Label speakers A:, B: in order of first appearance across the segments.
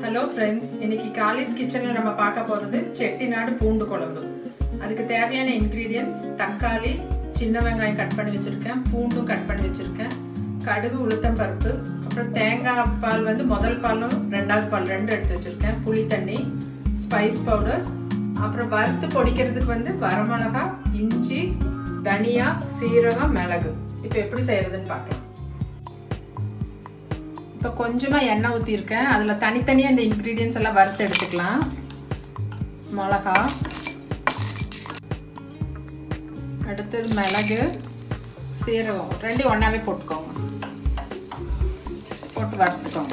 A: Hello friends, இன்னைக்கு Kallis கிச்சன்ல நம்ம பார்க்க போறது செட்டிநாடு பூண்டு குழம்பு. அதுக்கு தேவையான ingredients தக்காளி, சின்ன வெங்காயம் கட் பண்ணி வச்சிருக்கேன், பூண்டும் கட் பண்ணி வச்சிருக்கேன், கடுகு, உளுத்தம் பருப்பு, அப்புறம் தேங்காய் பால் வந்து முதல் பாலும் ரெண்டாவது பால் ரெண்டு எடுத்து வச்சிருக்கேன், புளி தண்ணி, ஸ்பைஸ் பவுடர்ஸ், அப்புறம் வறுத்து பொடிக்கிறதுக்கு வந்து வரமிளகாய், இஞ்சி, தனியா, சீரகம், மிளகு. இப்போ எப்படி செய்யறதுன்னு பார்க்கலாம். இப்போ கொஞ்சமாக எண்ணெய் ஊற்றிருக்கேன், அதில் தனித்தனியாக இந்த இன்க்ரீடியன்ஸ் எல்லாம் வறுத்து எடுத்துக்கலாம். மிளகா, அடுத்தது மிளகு, சீரகம் ரெண்டையும் ஒன்றாவே போட்டுக்கோங்க, போட்டு வறுத்துக்கோங்க.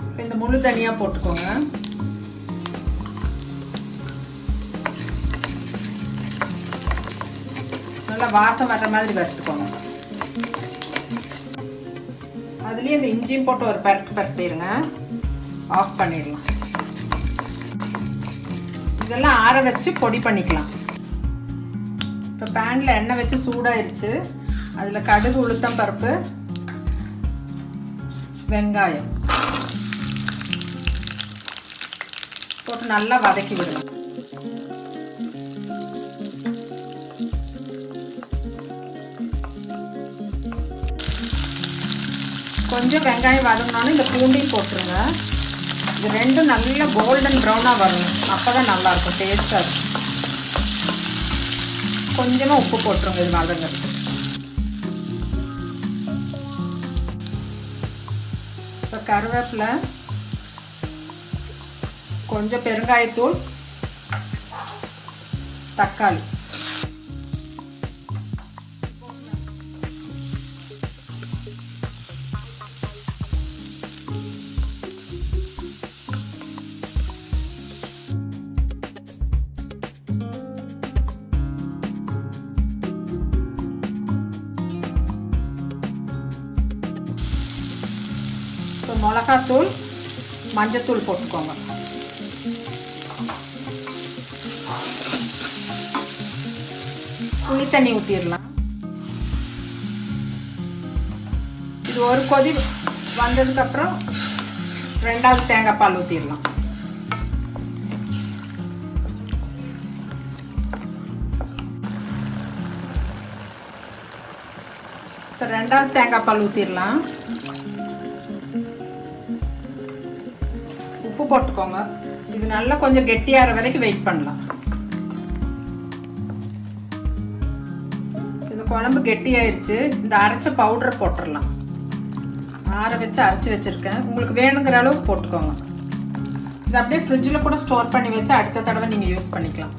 A: இப்போ இந்த முழு தனியாக போட்டுக்கோங்க. நல்லா வாசம் வர்ற மாதிரி வறுத்துக்கோங்க. அதுலேயே இந்த இஞ்சியும் போட்டு ஒரு பரட்டிடுங்க, ஆஃப் பண்ணிடலாம். இதெல்லாம் ஆற வச்சு பொடி பண்ணிக்கலாம். இப்போ பேனில் எண்ணெய் வச்சு சூடாயிருச்சு, அதில் கடுகு, உளுத்தம் பருப்பு, வெங்காயம் போட்டு நல்லா வதக்கி விடலாம். கொஞ்சம் வெங்காயம் வதங்கினோன்னு இந்த பூண்டையும் போட்டுருங்க. இது ரெண்டும் நல்லா கோல்டன் ப்ரௌனாக வரணும், அப்போ தான் நல்லாயிருக்கும், டேஸ்ட்டாக இருக்கும். கொஞ்சமாக உப்பு போட்டுருங்க இது வதங்கிறது. இப்போ கருவேப்பிலை, கொஞ்சம் பெருங்காயத்தூள், தக்காளி, மிளகாத்தூள், மஞ்சத்தூள் போட்டுக்கோங்க. புளி தண்ணி ஊற்றிடலாம். இது ஒரு கொதி வந்ததுக்கப்புறம் ரெண்டாவது தேங்காய் பால் ஊற்றிடலாம். இப்போ ரெண்டாவது தேங்காய் பால் ஊற்றிடலாம். உப்பு போட்டுக்கோங்க. இது நல்லா கொஞ்சம் கெட்டியாகிற வரைக்கும் வெயிட் பண்ணலாம். இந்த குழம்பு கெட்டியாயிருச்சு, இந்த அரைச்ச பவுடரை போட்டுடலாம். ஆற வச்சு அரைச்சி வச்சுருக்கேன், உங்களுக்கு வேணுங்கிற அளவுக்கு போட்டுக்கோங்க. இது அப்படியே ஃப்ரிட்ஜில் கூட ஸ்டோர் பண்ணி வச்சு அடுத்த தடவை நீங்கள் யூஸ் பண்ணிக்கலாம்.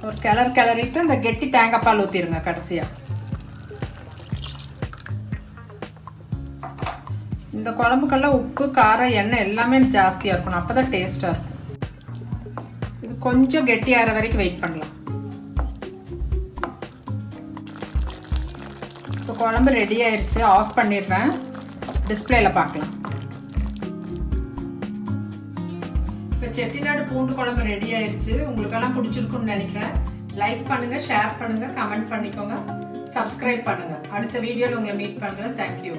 A: ஒரு கிளறிட்டு இந்த கெட்டி தேங்காய் பால் ஊற்றிடுங்க கடைசியாக. இந்த குழம்புக்கெல்லாம் உப்பு, காரம், எண்ணெய் எல்லாமே ஜாஸ்தியாக இருக்கணும், அப்போ தான் டேஸ்ட்டாக இருக்கும். இது கொஞ்சம் கெட்டியாகிற வரைக்கும் வெயிட் பண்ணலாம். இப்போ குழம்பு ரெடி ஆயிடுச்சு, ஆஃப் பண்ணிடுறேன். டிஸ்பிளேல பார்க்கலாம். இப்போ செட்டிநாடு பூண்டு குழம்பு ரெடி ஆயிடுச்சு. உங்களுக்கெல்லாம் பிடிச்சிருக்குன்னு நினைக்கிறேன். லைக் பண்ணுங்கள், ஷேர் பண்ணுங்கள், கமெண்ட் பண்ணிக்கோங்க, சப்ஸ்கிரைப் பண்ணுங்கள். அடுத்த வீடியோவில் உங்களை மீட் பண்ணுறேன். தேங்க்யூ.